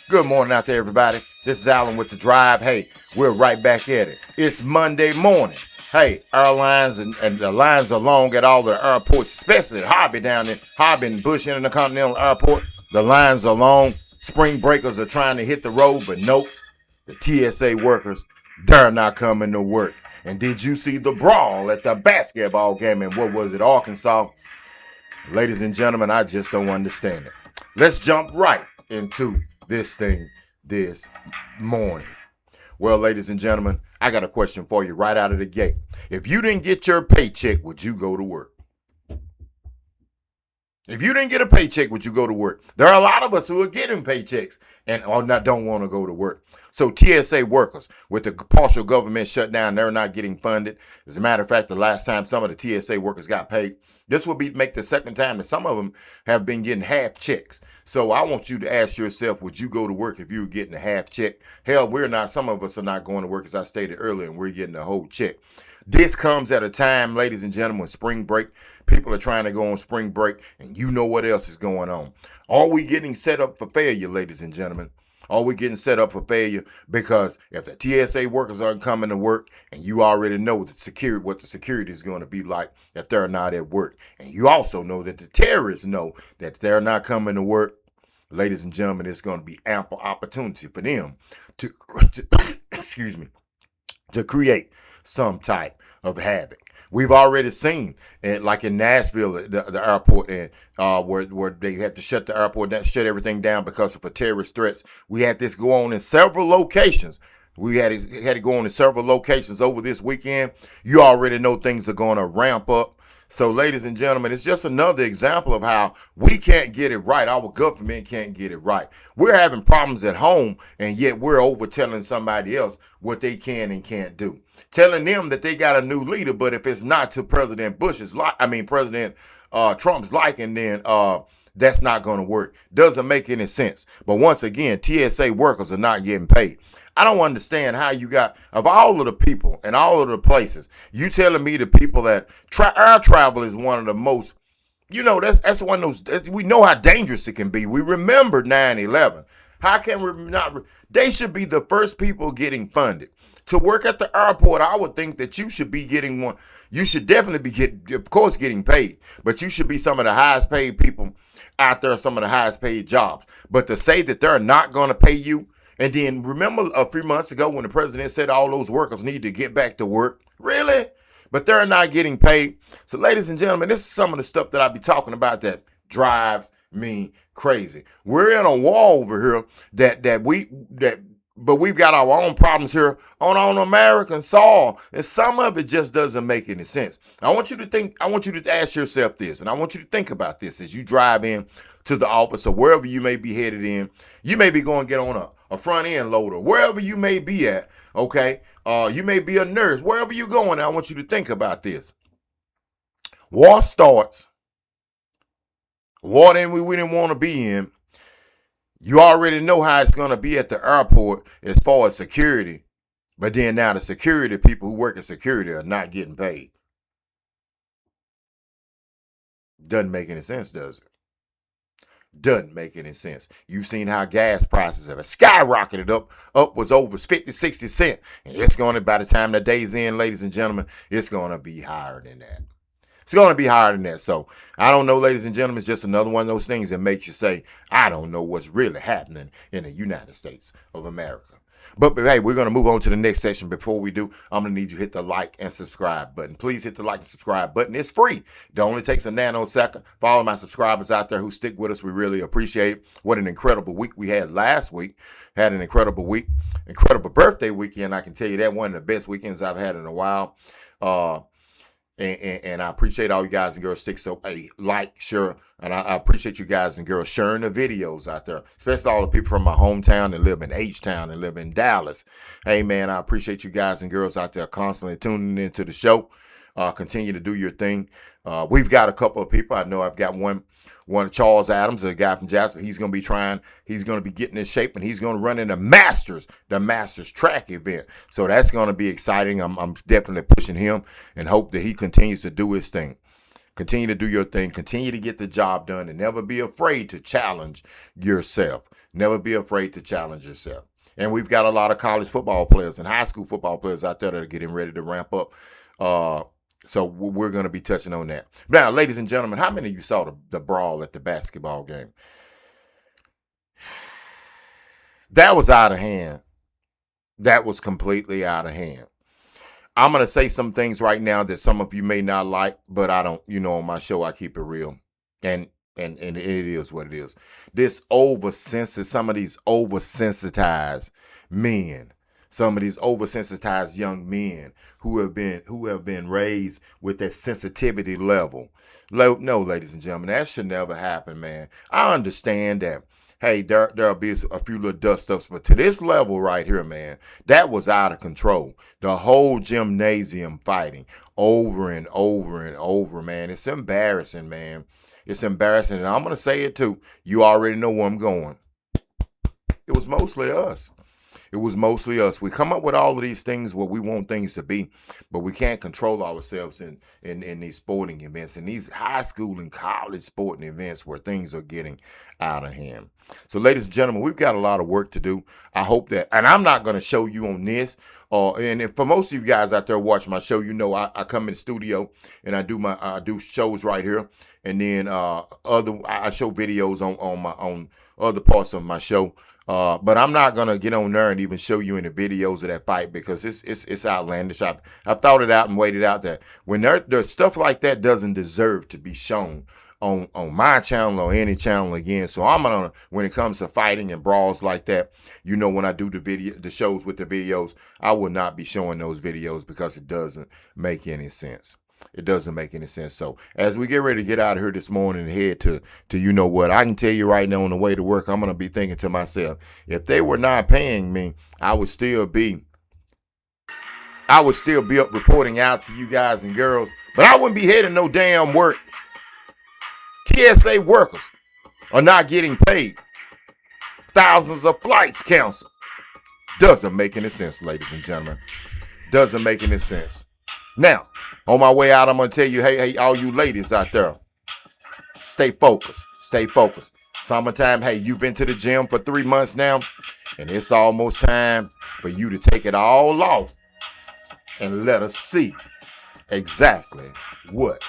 Good morning out there, everybody. This is Alan with The Drive. Hey, we're right back at it. It's Monday morning. Hey, airlines and the lines are long at all the airports, especially at Hobby down there, Hobby and Bush Intercontinental Airport. The lines are long. Spring breakers are trying to hit the road, but nope. The TSA workers, they're not coming to work. And did you see the brawl at the basketball game in what was it, Arkansas? Ladies and gentlemen, I just don't understand it. Let's jump right into this thing this morning. Well, ladies and gentlemen, I got a question for you right out of the gate. If you didn't get your paycheck, would you go to work? If you didn't get a paycheck, would you go to work? There are a lot of us who are getting paychecks and don't want to go to work. So TSA workers, with the partial government shutdown, they're not getting funded. As a matter of fact, the last time some of the TSA workers got paid, this will make the second time that some of them have been getting half checks. So I want you to ask yourself, would you go to work if you were getting a half check? Hell, we're not. Some of us are not going to work, as I stated earlier, and we're getting a whole check. This comes at a time, ladies and gentlemen, spring break. People are trying to go on spring break, and you know what else is going on. Are we getting set up for failure, ladies and gentlemen? Are we getting set up for failure? Because if the TSA workers aren't coming to work, and you already know what the security is going to be like if they're not at work, and you also know that the terrorists know that they're not coming to work, ladies and gentlemen, it's going to be ample opportunity for them to excuse me, to create some type of havoc. We've already seen it, like in Nashville, the airport, and where they had to shut the airport down, shut everything down because of terrorist threats. We had this go on in several locations. We had it go on in several locations over this weekend. You already know things are going to ramp up. So, ladies and gentlemen, it's just another example of how we can't get it right. Our government can't get it right. We're having problems at home, and yet we're over telling somebody else what they can and can't do. Telling them that they got a new leader, but if it's not to President Trump's liking, then that's not going to work. Doesn't make any sense. But once again, TSA workers are not getting paid. I don't understand how you got, of all of the people and all of the places, you telling me the people that air travel is one of the most, that's one of those, we know how dangerous it can be. We remember 9/11. How can we not? They should be the first people getting funded. To work at the airport, I would think that you should be getting one. You should definitely getting paid, but you should be some of the highest paid people out there, some of the highest paid jobs. But to say that they're not going to pay you, and then remember a few months ago when the president said all those workers need to get back to work, really? But they're not getting paid. So, ladies and gentlemen, this is some of the stuff that I be talking about that drives me crazy. We're in a war over here but we've got our own problems here on American soil, and some of it just doesn't make any sense. I want you to ask yourself this, and I want you to think about this as you drive in to the office or wherever you may be headed in. You may be going to get on a front end loader, wherever you may be at, okay? You may be a nurse, wherever you're going. I want you to think about this. War starts. War that we didn't want to be in. You already know how it's going to be at the airport as far as security. But then now the security people who work at security are not getting paid. Doesn't make any sense, does it? Doesn't make any sense. You've seen how gas prices have skyrocketed up. Up was over 50, 60 cents. And it's going to, by the time the day's in, ladies and gentlemen, it's going to be higher than that. It's going to be higher than that. So I don't know, ladies and gentlemen. It's just another one of those things that makes you say, I don't know what's really happening in the United States of America. But hey, we're going to move on to the next section. Before we do, I'm going to need you to hit the like and subscribe button. Please hit the like and subscribe button. It's free. It only takes a nanosecond. For all of my subscribers out there who stick with us, we really appreciate it. What an incredible week we had last week. Had an incredible week. Incredible birthday weekend. I can tell you that one of the best weekends I've had in a while. And I appreciate all you guys and girls stick. So, hey, like, share, and I appreciate you guys and girls sharing the videos out there, especially all the people from my hometown that live in H-Town and live in Dallas. Hey, man, I appreciate you guys and girls out there constantly tuning into the show. Continue to do your thing. We've got a couple of people. I know I've got one Charles Adams, a guy from Jasper. He's going to be getting in shape, and he's going to run in the Masters track event. So that's going to be exciting. I'm definitely pushing him and hope that he continues to do his thing. Continue to do your thing. Continue to get the job done, and never be afraid to challenge yourself. Never be afraid to challenge yourself. And we've got a lot of college football players and high school football players out there that are getting ready to ramp up. So we're going to be touching on that. Now, ladies and gentlemen, how many of you saw the brawl at the basketball game? That was out of hand. That was completely out of hand. I'm going to say some things right now that some of you may not like, but I don't, on my show, I keep it real. And it is what it is. Some of these oversensitized men, some of these oversensitized young men who have been raised with that sensitivity level. No, ladies and gentlemen, that should never happen, man. I understand that. Hey, there'll be a few little dust ups, but to this level right here, man, that was out of control. The whole gymnasium fighting over and over and over, man. It's embarrassing, man. It's embarrassing, and I'm going to say it too. You already know where I'm going. It was mostly us. It was mostly us. We come up with all of these things what we want things to be, but we can't control ourselves in these sporting events, in these high school and college sporting events where things are getting out of hand. So, ladies and gentlemen, we've got a lot of work to do. I hope that, and I'm not going to show you on this. And for most of you guys out there watching my show, I come in the studio and I do shows right here, and then I show videos on other parts of my show. But I'm not gonna get on there and even show you any videos of that fight because it's outlandish. I've thought it out and waited out that when there's stuff like that doesn't deserve to be shown on my channel or any channel again. So I'm gonna, when it comes to fighting and brawls like that, when I do the shows with the videos, I will not be showing those videos because it doesn't make any sense. It doesn't make any sense. So as we get ready to get out of here this morning and head to what, I can tell you right now on the way to work, I'm going to be thinking to myself, if they were not paying me, I would still be up reporting out to you guys and girls, but I wouldn't be heading no damn work. TSA workers are not getting paid. Thousands of flights canceled. Doesn't make any sense, ladies and gentlemen. Doesn't make any sense. Now, on my way out, I'm going to tell you, hey, all you ladies out there, stay focused. Stay focused. Summertime, hey, you've been to the gym for 3 months now, and it's almost time for you to take it all off and let us see exactly what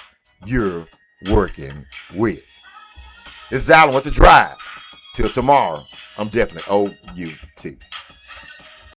you're working with. This is Alan with The Drive. Till tomorrow, I'm definitely OUT.